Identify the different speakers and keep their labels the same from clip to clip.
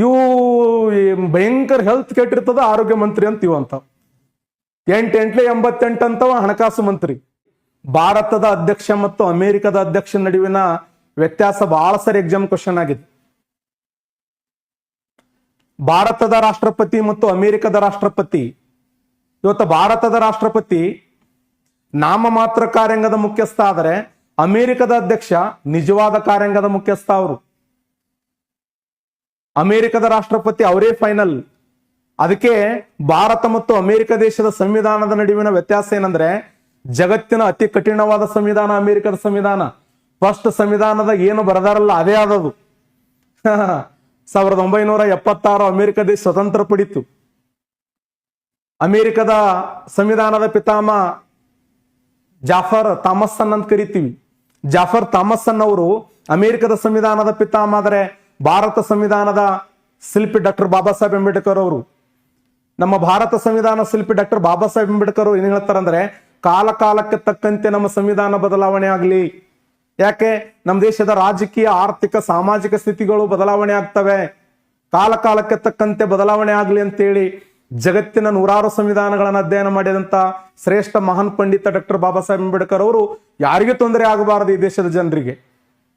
Speaker 1: ಇವು ಭಯಂಕರ ಹೆಲ್ತ್ ಕೆಟ್ಟಿರ್ತದ ಆರೋಗ್ಯ ಮಂತ್ರಿ ಅಂತ ಇವು ಅಂತ 88 ಅಂತವ ಹಣಕಾಸು ಮಂತ್ರಿ. ಭಾರತದ ಅಧ್ಯಕ್ಷ ಮತ್ತು ಅಮೆರಿಕದ ಅಧ್ಯಕ್ಷ ನಡುವಿನ ವ್ಯತ್ಯಾಸ ಬಹಳ ಸರಿ ಎಕ್ಸಾಮ್ ಕ್ವಶನ್ ಆಗಿದೆ. ಭಾರತದ ರಾಷ್ಟ್ರಪತಿ ಮತ್ತು ಅಮೆರಿಕದ ರಾಷ್ಟ್ರಪತಿ, ಇವತ್ತು ಭಾರತದ ರಾಷ್ಟ್ರಪತಿ ನಾಮ ಮಾತ್ರ ಕಾರ್ಯಾಂಗದ ಮುಖ್ಯಸ್ಥ ಆದರೆ ಅಮೆರಿಕದ ಅಧ್ಯಕ್ಷ ನಿಜವಾದ ಕಾರ್ಯಾಂಗದ ಮುಖ್ಯಸ್ಥ. ಅವರು ಅಮೆರಿಕದ ರಾಷ್ಟ್ರಪತಿ ಅವರೇ ಫೈನಲ್. ಅದಕ್ಕೆ ಭಾರತ ಮತ್ತು ಅಮೆರಿಕ ದೇಶದ ಸಂವಿಧಾನದ ನಡುವಿನ ವ್ಯತ್ಯಾಸ ಏನಂದ್ರೆ, ಜಗತ್ತಿನ ಅತಿ ಕಠಿಣವಾದ ಸಂವಿಧಾನ ಅಮೆರಿಕದ ಸಂವಿಧಾನ. ಫಸ್ಟ್ ಸಂವಿಧಾನದ ಏನು ಬರದಾರಲ್ಲ ಅದೇ ಆದದು. 1976 ಅಮೆರಿಕ ದೇಶ ಸ್ವತಂತ್ರ ಪಡಿತು. ಅಮೆರಿಕದ ಸಂವಿಧಾನದ ಪಿತಾಮಹ ಜಾಫರ್ ಥಾಮಸನ್ ಅಂತ ಕರಿತೀವಿ. ಜಾಫರ್ ಥಾಮಸನ್ ಅವರು ಅಮೆರಿಕದ ಸಂವಿಧಾನದ ಪಿತಾಮಹ. ಆದರೆ ಭಾರತ ಸಂವಿಧಾನದ ಶಿಲ್ಪಿ ಡಾಕ್ಟರ್ ಬಾಬಾ ಸಾಹೇಬ್ ಅಂಬೇಡ್ಕರ್ ಅವರು. ನಮ್ಮ ಭಾರತ ಸಂವಿಧಾನ ಶಿಲ್ಪಿ ಡಾಕ್ಟರ್ ಬಾಬಾ ಸಾಹೇಬ್ ಅಂಬೇಡ್ಕರ್ ಅವರು ಏನ್ ಹೇಳ್ತಾರಂದ್ರೆ, ಕಾಲ ಕಾಲಕ್ಕೆ ತಕ್ಕಂತೆ ನಮ್ಮ ಸಂವಿಧಾನ ಬದಲಾವಣೆ ಆಗ್ಲಿ. ಯಾಕೆ? ನಮ್ಮ ದೇಶದ ರಾಜಕೀಯ, ಆರ್ಥಿಕ, ಸಾಮಾಜಿಕ ಸ್ಥಿತಿಗಳು ಬದಲಾವಣೆ ಆಗ್ತವೆ. ಕಾಲ ಕಾಲಕ್ಕೆ ತಕ್ಕಂತೆ ಬದಲಾವಣೆ ಆಗ್ಲಿ ಅಂತೇಳಿ ಜಗತ್ತಿನ 100 ಸಂವಿಧಾನಗಳನ್ನು ಅಧ್ಯಯನ ಮಾಡಿದಂತ ಶ್ರೇಷ್ಠ ಮಹಾನ್ ಪಂಡಿತ ಡಾಕ್ಟರ್ ಬಾಬಾ ಸಾಹೇಬ್ ಅಂಬೇಡ್ಕರ್ ಅವರು ಯಾರಿಗೂ ತೊಂದರೆ ಆಗಬಾರದು, ಈ ದೇಶದ ಜನರಿಗೆ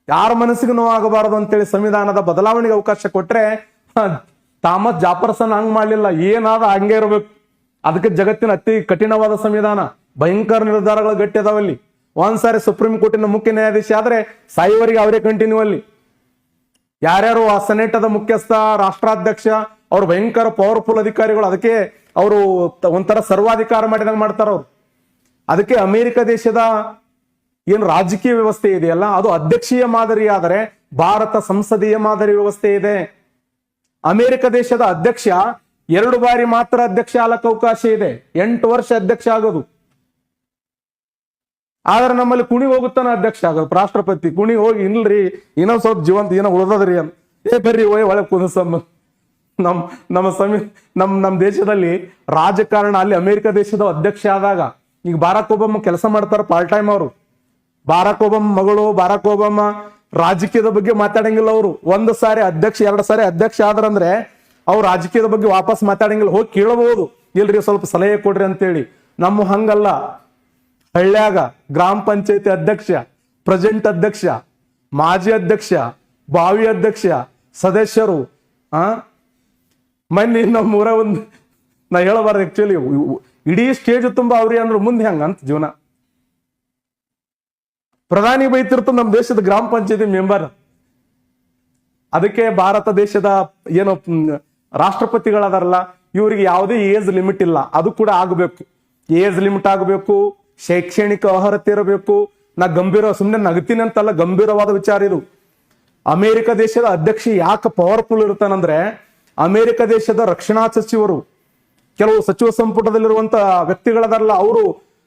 Speaker 1: ಯಾರ ಮನಸ್ಸಿಗೂ ನೋವಾಗಬಾರದು ಅಂತೇಳಿ ಸಂವಿಧಾನದ ಬದಲಾವಣೆಗೆ ಅವಕಾಶ ಕೊಟ್ರೆ, ಥಾಮಸ್ ಜಾಫರ್ಸನ್ ಹಂಗ್ ಮಾಡ್ಲಿಲ್ಲ. ಏನಾದ ಹಂಗೆ ಇರಬೇಕು. ಅದಕ್ಕೆ ಜಗತ್ತಿನ ಅತಿ ಕಠಿಣವಾದ ಸಂವಿಧಾನ, ಭಯಂಕರ ನಿರ್ಧಾರಗಳು ಗಟ್ಟಿ ಅದಾವಲ್ಲಿ. ಒಂದ್ಸಾರಿ ಸುಪ್ರೀಂ ಕೋರ್ಟಿನ ಮುಖ್ಯ ನ್ಯಾಯಾಧೀಶ ಆದ್ರೆ ಸಾಯುವವರೆಗೆ ಅವರೇ ಕಂಟಿನ್ಯೂ ಅಲ್ಲಿ. ಯಾರ್ಯಾರು ಆ ಸೆನೆಟದ ಮುಖ್ಯಸ್ಥ, ರಾಷ್ಟ್ರಾಧ್ಯಕ್ಷ, ಅವ್ರು ಭಯಂಕರ ಪವರ್ಫುಲ್ ಅಧಿಕಾರಿಗಳು. ಅದಕ್ಕೆ ಅವರು ಒಂಥರ ಸರ್ವಾಧಿಕಾರ ಮಾಡಿದಂಗೆ ಮಾಡ್ತಾರ ಅವ್ರು. ಅದಕ್ಕೆ ಅಮೆರಿಕ ದೇಶದ ಏನು ರಾಜಕೀಯ ವ್ಯವಸ್ಥೆ ಇದೆಯಲ್ಲ, ಅದು ಅಧ್ಯಕ್ಷೀಯ ಮಾದರಿ. ಆದರೆ ಭಾರತ ಸಂಸದೀಯ ಮಾದರಿ ವ್ಯವಸ್ಥೆ ಇದೆ. ಅಮೆರಿಕ ದೇಶದ ಅಧ್ಯಕ್ಷ 2 ಬಾರಿ ಮಾತ್ರ ಅಧ್ಯಕ್ಷ ಆಗಕ್ಕೆ ಅವಕಾಶ ಇದೆ. 8 ವರ್ಷ ಅಧ್ಯಕ್ಷ ಆಗೋದು. ಆದ್ರೆ ನಮ್ಮಲ್ಲಿ ಕುಣಿ ಹೋಗುತ್ತಾನ ಅಧ್ಯಕ್ಷ ಆಗೋದು. ರಾಷ್ಟ್ರಪತಿ ಕುಣಿ ಹೋಗಿ, ಇಲ್ರಿ ಇನ್ನೊಂದ್ ಸ್ವಲ್ಪ ಜೀವಂತ ಏನೋ ಉಳ್ದದ್ರಿ ಅಂತ, ಬರ್ರಿ ಒಳ್ಳೆ ಕುದಿಸಮ್ಮ. ನಮ್ಮ ದೇಶದಲ್ಲಿ ರಾಜಕಾರಣ, ಅಲ್ಲಿ ಅಮೆರಿಕ ದೇಶದ ಅಧ್ಯಕ್ಷ ಆದಾಗ, ಈಗ ಬಾರಾಕ್ ಒಬಾಮ ಕೆಲಸ ಮಾಡ್ತಾರೆ ಪಾರ್ಟ್ ಟೈಮ್. ಅವರು ಬಾರಾಕ್ ಒಬಾಮ ಮಗಳು, ಬಾರಾಕ್ ಒಬಾಮ ರಾಜಕೀಯದ ಬಗ್ಗೆ ಮಾತಾಡಂಗಿಲ್ಲ. ಅವರು 1 ಸಾರಿ ಅಧ್ಯಕ್ಷ, 2 ಸಾರಿ ಅಧ್ಯಕ್ಷ ಆದ್ರಂದ್ರೆ ಅವ್ರು ರಾಜಕೀಯದ ಬಗ್ಗೆ ವಾಪಸ್ ಮಾತಾಡಂಗಿಲ್ಲ. ಹೋಗಿ ಕೇಳಬಹುದು, ಇಲ್ರಿ ಸ್ವಲ್ಪ ಸಲಹೆ ಕೊಡ್ರಿ ಅಂತೇಳಿ. ನಮ್ಮ ಹಂಗಲ್ಲ. ಹಳ್ಳ್ಯಾಗ ಗ್ರಾಮ ಪಂಚಾಯತಿ ಅಧ್ಯಕ್ಷ, ಪ್ರೆಸಿಡೆಂಟ್ ಅಧ್ಯಕ್ಷ, ಮಾಜಿ ಅಧ್ಯಕ್ಷ, ಭಾವಿ ಅಧ್ಯಕ್ಷ, ಸದಸ್ಯರು. ಮೊನ್ನೆ ನಮ್ಮೂರ ನಾ ಹೇಳಬಾರ್ದು, ಆಕ್ಚುಲಿ ಇಡೀ ಸ್ಟೇಜ್ ತುಂಬಾ ಅವ್ರಿ ಅಂದ್ರೆ ಮುಂದೆ ಹಂಗಂತ ಜೀವನ. ಪ್ರಧಾನಿ ಬೈತಿರ್ತ ನಮ್ಮ ದೇಶದ ಗ್ರಾಮ ಪಂಚಾಯತಿ ಮೆಂಬರ್. ಅದಕ್ಕೆ ಭಾರತ ದೇಶದ ಏನು ರಾಷ್ಟ್ರಪತಿಗಳದಾರಲ್ಲ, ಇವರಿಗೆ ಯಾವುದೇ ಏಜ್ ಲಿಮಿಟ್ ಇಲ್ಲ. ಅದು ಕೂಡ ಆಗಬೇಕು. ಏಜ್ ಲಿಮಿಟ್ ಆಗಬೇಕು, ಶೈಕ್ಷಣಿಕ ಅರ್ಹತೆ ಇರಬೇಕು. ನಾ ಗಂಭೀರ ಸುಮ್ಮನೆ ನಗತೀನಿ ಅಂತಲ್ಲ, ಗಂಭೀರವಾದ ವಿಚಾರ ಇದು. ಅಮೆರಿಕ ದೇಶದ ಅಧ್ಯಕ್ಷ ಯಾಕೆ ಪವರ್ಫುಲ್ ಇರ್ತಾನಂದ್ರೆ, ಅಮೆರಿಕ ದೇಶದ ರಕ್ಷಣಾ ಸಚಿವರು, ಕೆಲವು ಸಚಿವ ಸಂಪುಟದಲ್ಲಿರುವಂತ ವ್ಯಕ್ತಿಗಳದಾರಲ್ಲ, ಅವರು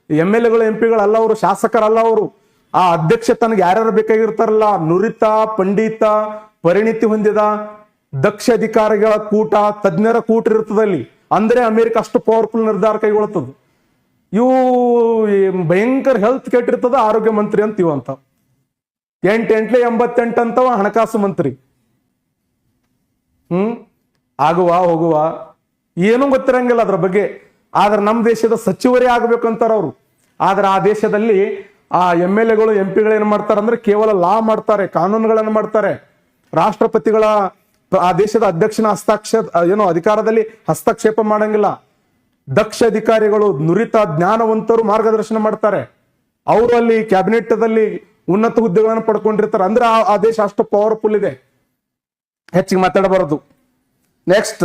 Speaker 1: MLA ಗಳು, MP ಗಳಲ್ಲ, ಅವರು ಶಾಸಕರಲ್ಲ. ಅವರು ಆ ಅಧ್ಯಕ್ಷ ತನಗೆ ಯಾರ್ಯಾರು ಬೇಕಾಗಿರ್ತಾರಲ್ಲ, ನುರಿತ, ಪಂಡಿತ, ಪರಿಣಿತಿ ಹೊಂದಿದ ದಕ್ಷ ಅಧಿಕಾರಿಗಳ ಕೂಟ, ತಜ್ಞರ ಕೂಟ ಇರ್ತದಲ್ಲಿ. ಅಂದ್ರೆ ಅಮೆರಿಕ ಅಷ್ಟು ಪವರ್ಫುಲ್ ನಿರ್ಧಾರ ಕೈಗೊಳ್ಳುತ್ತದೆ. ಇವು ಭಯಂಕರ ಹೆಲ್ತ್ ಕೆಟ್ಟಿರ್ತದ ಆರೋಗ್ಯ ಮಂತ್ರಿ ಅಂತ ಇವು ಅಂತ 88 ಅಂತವ ಹಣಕಾಸು ಮಂತ್ರಿ. ಆಗುವ ಹೋಗುವ ಏನೂ ಗೊತ್ತಿರಂಗಿಲ್ಲ ಅದ್ರ ಬಗ್ಗೆ. ಆದ್ರೆ ನಮ್ಮ ದೇಶದ ಸಚಿವರೇ ಆಗ್ಬೇಕಂತಾರ ಅವರು. ಆದ್ರೆ ಆ ದೇಶದಲ್ಲಿ ಆ MLA ಗಳು, MP ಗಳು ಏನ್ ಮಾಡ್ತಾರೆ ಅಂದ್ರೆ ಕೇವಲ ಲಾ ಮಾಡ್ತಾರೆ, ಕಾನೂನುಗಳನ್ನು ಮಾಡ್ತಾರೆ. ರಾಷ್ಟ್ರಪತಿಗಳ, ಆ ದೇಶದ ಅಧ್ಯಕ್ಷನ ಅಧಿಕಾರದಲ್ಲಿ ಹಸ್ತಕ್ಷೇಪ ಮಾಡಂಗಿಲ್ಲ. ದಕ್ಷ ಅಧಿಕಾರಿಗಳು, ನುರಿತ ಜ್ಞಾನವಂತರು ಮಾರ್ಗದರ್ಶನ ಮಾಡ್ತಾರೆ. ಅವರು ಅಲ್ಲಿ ಕ್ಯಾಬಿನೆಟ್ದಲ್ಲಿ ಉನ್ನತ ಹುದ್ದೆಗಳನ್ನು ಪಡ್ಕೊಂಡಿರ್ತಾರೆ. ಅಂದ್ರೆ ಆ ದೇಶ ಅಷ್ಟು ಪವರ್ಫುಲ್ ಇದೆ. ಹೆಚ್ಚಿಗೆ ಮಾತಾಡಬಾರದು. ನೆಕ್ಸ್ಟ್